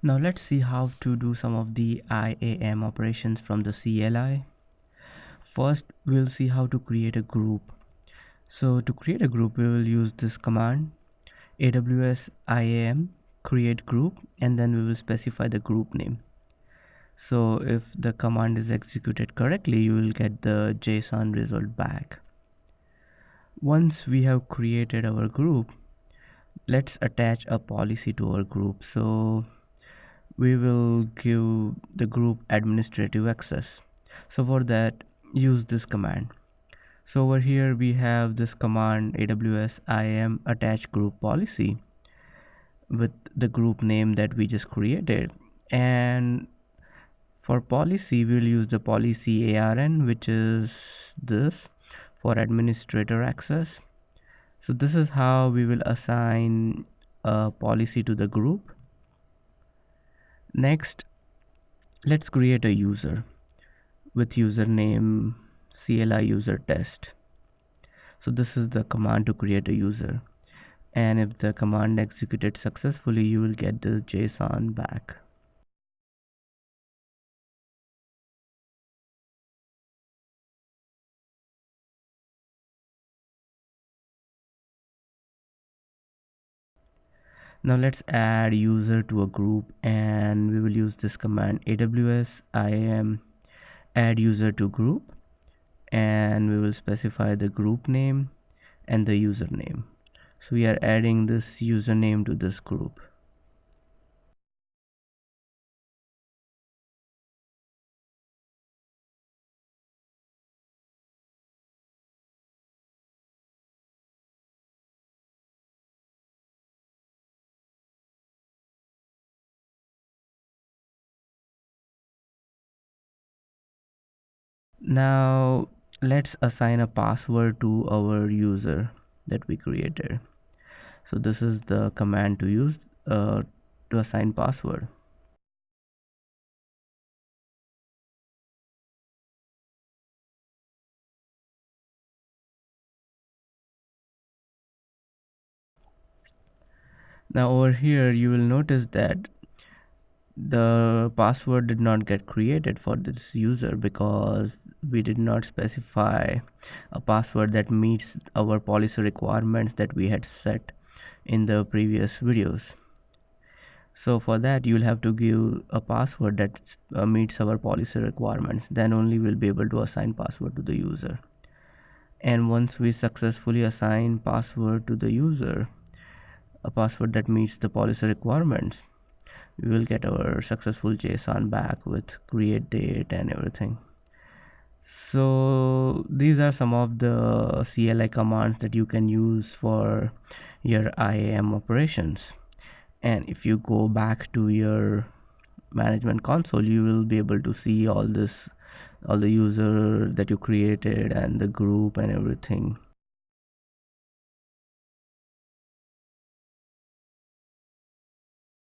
Now let's see how to do some of the IAM operations from the CLI. First, we'll see how to create a group. So to create a group, we will use this command AWS IAM create group, and then we will specify the group name. So if the command is executed correctly, you will get the JSON result back. Once we have created our group, let's attach a policy to our group. So we will give the group administrative access. So for that, use this command. So over here we have this command AWS IAM attach group policy with the group name that we just created, and for policy we'll use the policy ARN, which is this for administrator access. So this is how we will assign a policy to the group. Next, let's create a user with username CLI user test. So this is the command to create a user, and if the command executed successfully, you will get the JSON back. Now let's add user to a group, and we will use this command AWS IAM add user to group, and we will specify the group name and the username. So we are adding this username to this group. Now let's assign a password to our user that we created. So this is the command to use to assign password. Now over here you will notice that the password did not get created for this user because we did not specify a password that meets our policy requirements that we had set in the previous videos. So for that, you'll have to give a password that meets our policy requirements. Then only we'll be able to assign password to the user. And once we successfully assign password to the user, a password that meets the policy requirements, we will get our successful JSON back with create date and everything. So these are some of the CLI commands that you can use for your IAM operations. And if you go back to your management console, you will be able to see all the user that you created and the group and everything.